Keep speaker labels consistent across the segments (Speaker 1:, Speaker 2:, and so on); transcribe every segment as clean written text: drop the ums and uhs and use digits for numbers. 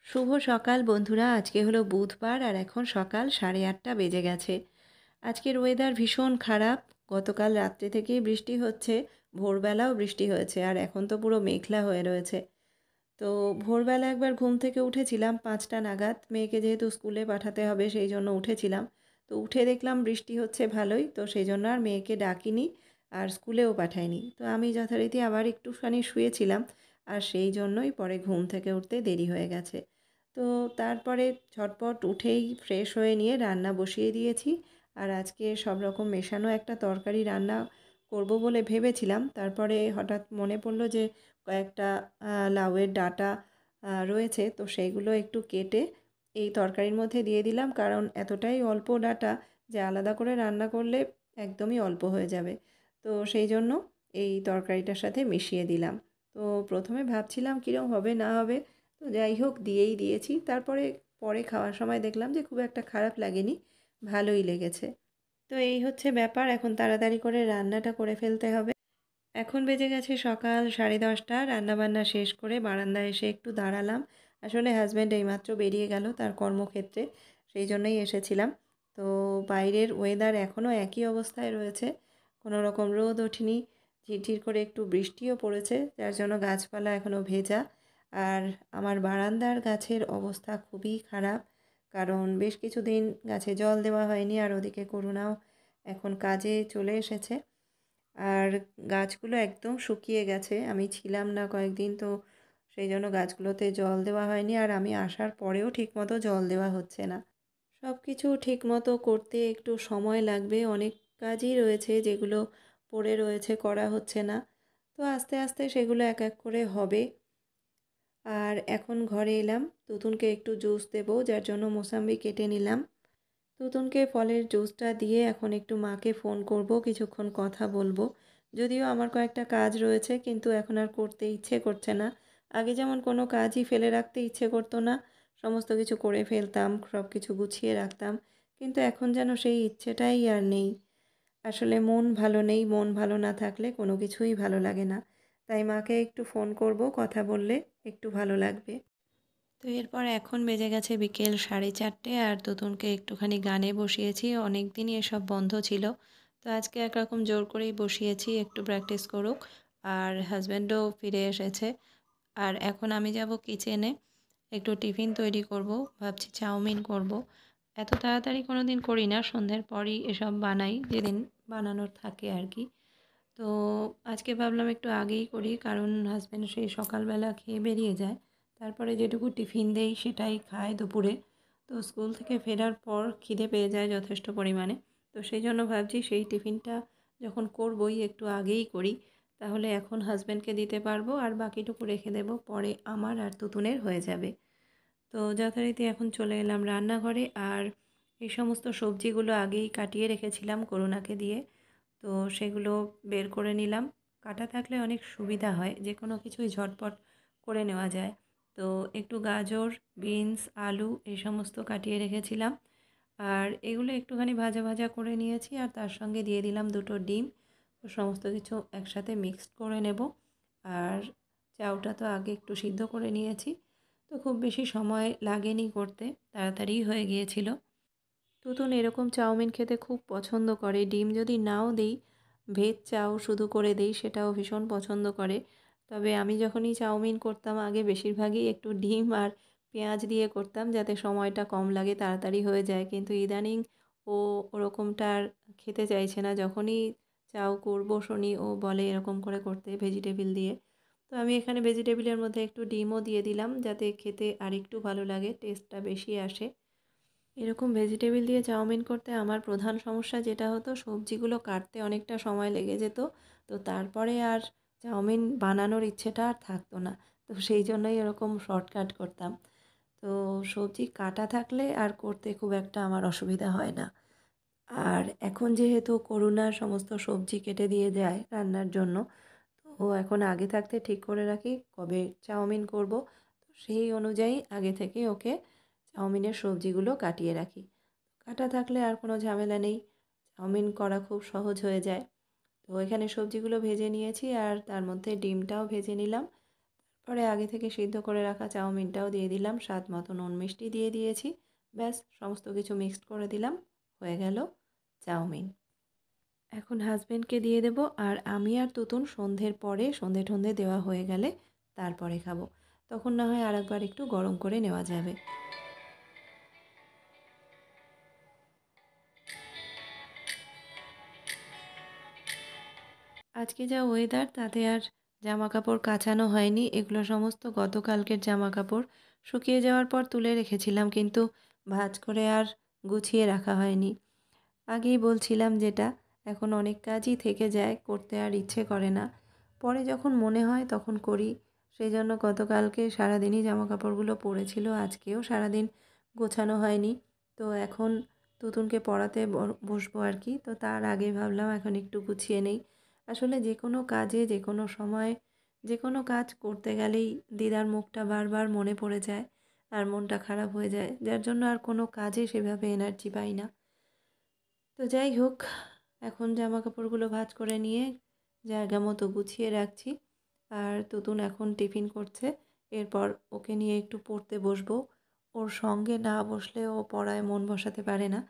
Speaker 1: শুভ সকাল বন্ধুরা। আজকে হলো বুধবার আর এখন সকাল 8:30 বেজে গেছে। আজকের ওয়েদার ভীষণ খারাপ। গতকাল রাত্রে থেকেই বৃষ্টি হচ্ছে, ভোরবেলাও বৃষ্টি হয়েছে আর এখন তো পুরো মেঘলা হয়ে রয়েছে। তো ভোরবেলা একবার ঘুম থেকে উঠেছিলাম 5টা নাগাদ। মেয়েকে যেহেতু স্কুলে পাঠাতে হবে সেই জন্য উঠেছিলাম। তো উঠে দেখলাম বৃষ্টি হচ্ছে ভালোই। তো সেই জন্য আর মেয়েকে ডাকিনি আর স্কুলেও পাঠাইনি। তো আমি যথারীতি আবার একটুখানি শুয়েছিলাম আর সেই জন্যই পরে ঘুম থেকে উঠতে দেরি হয়ে গেছে। তো তারপরে ঝটপট উঠেই ফ্রেশ হয়ে নিয়ে রান্না বসিয়ে দিয়েছি। আর আজকে সব রকম মেশানো একটা তরকারি রান্না করব বলে ভেবেছিলাম। তারপরে হঠাৎ মনে পড়ল যে কয়েকটা লাউয়ের ডাঁটা রয়েছে, তো সেইগুলো একটু কেটে এই তরকারির মধ্যে দিয়ে দিলাম। কারণ এতটাই অল্প ডাঁটা যে আলাদা করে রান্না করলে একদমই অল্প হয়ে যাবে। তো সেই জন্য এই তরকারিটার সাথে মিশিয়ে দিলাম। তো প্রথমে ভাবছিলাম কীরকম হবে না হবে, তো যাই হোক দিয়েই দিয়েছি। তারপরে পরে খাওয়ার সময় দেখলাম যে খুব একটা খারাপ লাগেনি, ভালোই লেগেছে। তো এই হচ্ছে ব্যাপার, এখন তাড়াতাড়ি করে রান্নাটা করে ফেলতে হবে। এখন বেজে গেছে সকাল 10:30। রান্নাবান্না শেষ করে বারান্দায় এসে একটু দাঁড়ালাম। আসলে হাজব্যান্ড এইমাত্র বেরিয়ে গেল তার কর্মক্ষেত্রে, সেই জন্যই এসেছিলাম। তো বাইরের ওয়েদার এখনও একই অবস্থায় রয়েছে, কোনো রকম রোদ ওঠেনি, ঝিরঝির করে একটু বৃষ্টিও পড়েছে, যার জন্য গাছপালা এখনও ভেজা। আর আমার বারান্দার গাছের অবস্থা খুবই খারাপ, কারণ বেশ কিছুদিন গাছে জল দেওয়া হয়নি আর ওদিকে করুণাও এখন কাজে চলে এসেছে। আর গাছগুলো একদম শুকিয়ে গেছে, আমি ছিলাম না কয়েকদিন, তো সেই জন্য গাছগুলোতে জল দেওয়া হয়নি আর আমি আসার পরেও ঠিকমতো জল দেওয়া হচ্ছে না। সব কিছু ঠিকমতো করতে একটু সময় লাগবে, অনেক কাজই রয়েছে যেগুলো পড়ে রয়েছে, করা হচ্ছে না। তো আস্তে আস্তে সেগুলো এক এক করে হবে। আর এখন ঘরে এলাম, তুতুনকে একটু জুস দেবো, যার জন্য মোসাম্বি কেটে নিলাম। তুতুনকে ফলের জুসটা দিয়ে এখন একটু মাকে ফোন করব, কিছুক্ষণ কথা বলবো। যদিও আমার কয়েকটা কাজ রয়েছে কিন্তু এখন আর করতে ইচ্ছে করছে না। আগে যেমন কোনো কাজই ফেলে রাখতে ইচ্ছে করতো না, সমস্ত কিছু করে ফেলতাম, সব কিছু গুছিয়ে রাখতাম। কিন্তু এখন যেন সেই ইচ্ছেটাই আর নেই। আসলে মন ভালো নেই, মন ভালো না থাকলে কোনো কিছুই ভালো লাগে না। তাই মাকে একটু ফোন করব, কথা বললে একটু ভালো লাগবে। তো এরপর এখন বেজে গেছে বিকেল 4:30 আর তুতুনকে একটুখানি গানে বসিয়েছি। অনেক দিনই এসব বন্ধ ছিল। তো আজকে একরকম জোর করেই বসিয়েছি একটু প্র্যাকটিস করুক। আর হাজব্যান্ডও ফিরে এসেছে। আর এখন আমি যাব কিচেনে, একটু টিফিন তৈরি করব। ভাবছি চাউমিন করব। এত তাড়াতাড়ি কোনো দিন করি না, সন্ধ্যের পরই এসব বানাই, যেদিন বানানোর থাকে আর কি। তো আজকে ভাবলাম একটু আগেই করি, কারণ হাজব্যান্ড সেই সকালবেলা খেয়ে বেরিয়ে যায়। তারপরে যেটুকু টিফিন দেই সেটাই খায় দুপুরে। তো স্কুল থেকে ফেরার পর খিদে পেয়ে যায় যথেষ্ট পরিমাণে। তো সেই জন্য ভাবছি সেই টিফিনটা যখন করবই একটু আগেই করি, তাহলে এখন হাজব্যান্ডকে দিতে পারবো আর বাকিটুকু রেখে দেবো, পরে আমার আর তুতুনের হয়ে যাবে। তো যথারীতি এখন চলে এলাম রান্নাঘরে। আর এই সমস্ত সবজিগুলো আগেই কাটিয়ে রেখেছিলাম করুণাকে দিয়ে, তো সেগুলো বের করে নিলাম। কাটা থাকলে অনেক সুবিধা হয়, যে কোনো কিছুই ঝটপট করে নেওয়া যায়। তো একটু গাজর, বিনস, আলু এই সমস্ত কাটিয়ে রেখেছিলাম। আর এগুলো একটুখানি ভাজা ভাজা করে নিয়েছি আর তার সঙ্গে দিয়ে দিলাম দুটো ডিম। তো সমস্ত কিছু একসাথে মিক্সড করে নেব। আর চাউটা তো আগে একটু সিদ্ধ করে নিয়েছি, তো খুব বেশি সময় লাগেনি করতে, তাড়াতাড়ি হয়ে গিয়েছিল। তুতুন এরকম চাউমিন খেতে খুব পছন্দ করে। ডিম যদি নাও দেই, ভেজ চাউ শুধু করে দেই, সেটাও ভীষণ পছন্দ করে। তবে আমি যখনই চাউমিন করতাম আগে বেশিরভাগই একটু ডিম আর পেঁয়াজ দিয়ে করতাম, যাতে সময়টা কম লাগে, তাড়াতাড়ি হয়ে যায়। কিন্তু ইদানিং ও ওরকমটা আর খেতে চাইছে না। যখনই চাউ করবো শুনি ও বলে এরকম করে করতে, ভেজিটেবিল দিয়ে। তো আমি এখানে ভেজিটেবিলের মধ্যে একটু ডিমও দিয়ে দিলাম, যাতে খেতে আরেকটু ভালো লাগে, টেস্টটা বেশি আসে। এরকম ভেজিটেবিল দিয়ে চাউমিন করতে আমার প্রধান সমস্যা যেটা হতো, সবজিগুলো কাটতে অনেকটা সময় লেগে যেত। তো তারপরে আর চাউমিন বানানোর ইচ্ছেটা আর থাকতো না। তো সেই জন্যই এরকম শর্টকাট করতাম। তো সবজি কাটা থাকলে আর করতে খুব একটা আমার অসুবিধা হয় না। আর এখন যেহেতু করুণার সমস্ত সবজি কেটে দিয়ে যায় রান্নার জন্য, তো এখন আগে থাকতে ঠিক করে রাখি কবে চাউমিন করব। তো সেই অনুযায়ী আগে থেকে ওকে চাউমিনের সবজিগুলো কাটিয়ে রাখি। কাটা থাকলে আর কোনো ঝামেলা নেই, চাউমিন করা খুব সহজ হয়ে যায়। তো এখানে সবজিগুলো ভেজে নিয়েছি আর তার মধ্যে ডিমটাও ভেজে নিলাম। পরে আগে থেকে সিদ্ধ করে রাখা চাউমিনটাও দিয়ে দিলাম, স্বাদ মতো নুন মিষ্টি দিয়ে দিয়েছি। ব্যাস সমস্ত কিছু মিক্সড করে দিলাম, হয়ে গেল চাউমিন। এখন হাজব্যান্ডকে দিয়ে দেবো, আর আমি আর তুতুন সন্ধ্যের পরে সন্ধে টন্ধে দেওয়া হয়ে গেলে তারপরে খাবো। তখন না হয় আরেকবার একটু গরম করে নেওয়া যাবে। আজকে যা ওয়েদার তাতে আর জামা কাপড় কাচানো হয়নি, এগুলো সমস্ত গতকালকের জামা কাপড়। শুকিয়ে যাওয়ার পর তুলে রেখেছিলাম, কিন্তু ভাঁজ করে আর গুছিয়ে রাখা হয়নি। আগেই বলছিলাম যেটা, এখন অনেক কাজই থেকে যায়, করতে আর ইচ্ছে করে না। পরে যখন মনে হয় তখন করি। সেই জন্য গতকালকে সারাদিনই জামাকাপড়গুলো পড়েছিল, আজকেও সারাদিন গোছানো হয়নি। তো এখন তুতুনকে পড়াতে বসবো আর কি, তো তার আগে ভাবলাম এখন একটু গুছিয়ে নেই। আসলে যে কোনো কাজে যে কোনো সময় যে কোনো কাজ করতে গেলেই দিদার মুখটা বারবার মনে পড়ে যায়, আর মনটা খারাপ হয়ে যায়, যার জন্য আর কোনো কাজে সেভাবে এনার্জি পাই না। তো যাই হোক, এখন জামাকাপড়গুলো ভাঁজ করে নিয়ে জায়গা মতো গুছিয়ে রাখছি। আর তুতুন এখন টিফিন করছে, এরপর ওকে নিয়ে একটু পড়তে বসবো। ওর সঙ্গে না বসলে ও পড়ায় মন বসাতে পারে না।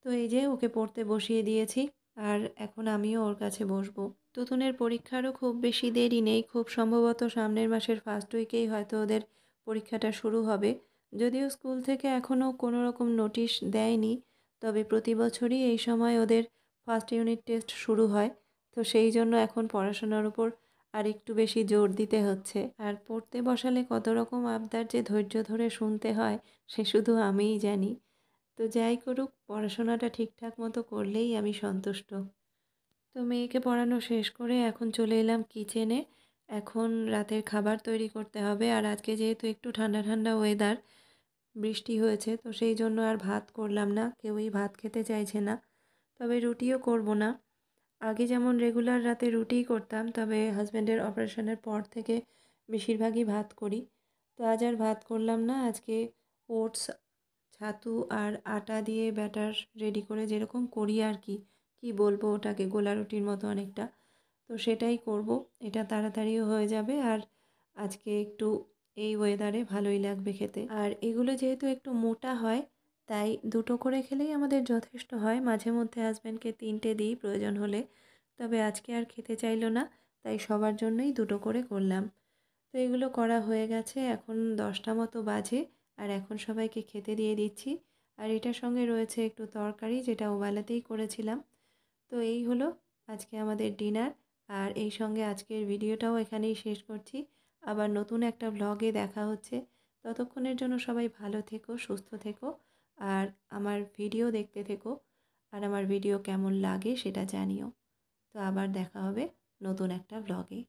Speaker 1: তো এই যে ওকে পড়তে বসিয়ে দিয়েছি, আর এখন আমিও ওর কাছে বসবো। তুতুনের পরীক্ষারও খুব বেশি দেরি নেই, খুব সম্ভবত সামনের মাসের ফার্স্ট উইকেই হয়তো ওদের পরীক্ষাটা শুরু হবে। যদিও স্কুল থেকে এখনও কোনো রকম নোটিশ দেয়নি, তবে প্রতি বছরই এই সময় ওদের ফার্স্ট ইউনিট টেস্ট শুরু হয়। তো সেই জন্য এখন পড়াশোনার উপর আর একটু বেশি জোর দিতে হচ্ছে। আর পড়তে বসালে কত রকম আবদার যে ধৈর্য ধরে শুনতে হয়, সে শুধু আমিই জানি। তো যাই করুক, পড়াশোনাটা ঠিকঠাক মতো করলেই আমি সন্তুষ্ট। তো মেয়েকে পড়ানো শেষ করে এখন চলে এলাম কিচেনে। এখন রাতের খাবার তৈরি করতে হবে, আর আজকে যেহেতু একটু ঠান্ডা ঠান্ডা ওয়েদার, বৃষ্টি হয়েছে, তো সেই জন্য আর ভাত করলাম না, কেউই ভাত খেতে চাইছে না। তবে রুটিও করব না। আগে যেমন রেগুলার রাতে রুটিই করতাম, তবে হাজব্যান্ডের অপারেশনের পর থেকে বেশিরভাগই ভাত করি। তো আজ আর ভাত করলাম না, আজকে ওটস, ছাতু আর আটা দিয়ে ব্যাটার রেডি করে যেরকম করি আর কি, কি বলবো ওটাকে, গোলা রুটির মতো অনেকটা। তো সেটাই করব, এটা তাড়াতাড়িও হয়ে যাবে, আর আজকে একটু এই ওয়েদারে ভালোই লাগবে খেতে। আর এগুলো যেহেতু একটু মোটা হয়, তাই দুটো করে খেলেই আমাদের যথেষ্ট হয়। মাঝে মধ্যে হাজব্যান্ডকে তিনটে দিই প্রয়োজন হলে, তবে আজকে আর খেতে চাইলো না, তাই সবার জন্যই দুটো করে করলাম। তো এগুলো করা হয়ে গেছে, এখন 10টা মতো বাজে, আর এখন সবাইকে খেতে দিয়ে দিচ্ছি। আর এটার সঙ্গে রয়েছে একটু তরকারি, যেটা ওবেলাতেই করেছিলাম। তো এই হলো আজকে আমাদের ডিনার, আর এই সঙ্গে আজকের ভিডিওটাও এখানেই শেষ করছি। আবার নতুন একটা ভ্লগে দেখা হচ্ছে। ততক্ষণের জন্য সবাই ভালো থেকো, সুস্থ থেকো, আর আমার ভিডিও দেখতে থেকো, আর আমার ভিডিও কেমন লাগে সেটা জানিও। তো আবার দেখা হবে নতুন একটা ভ্লগে।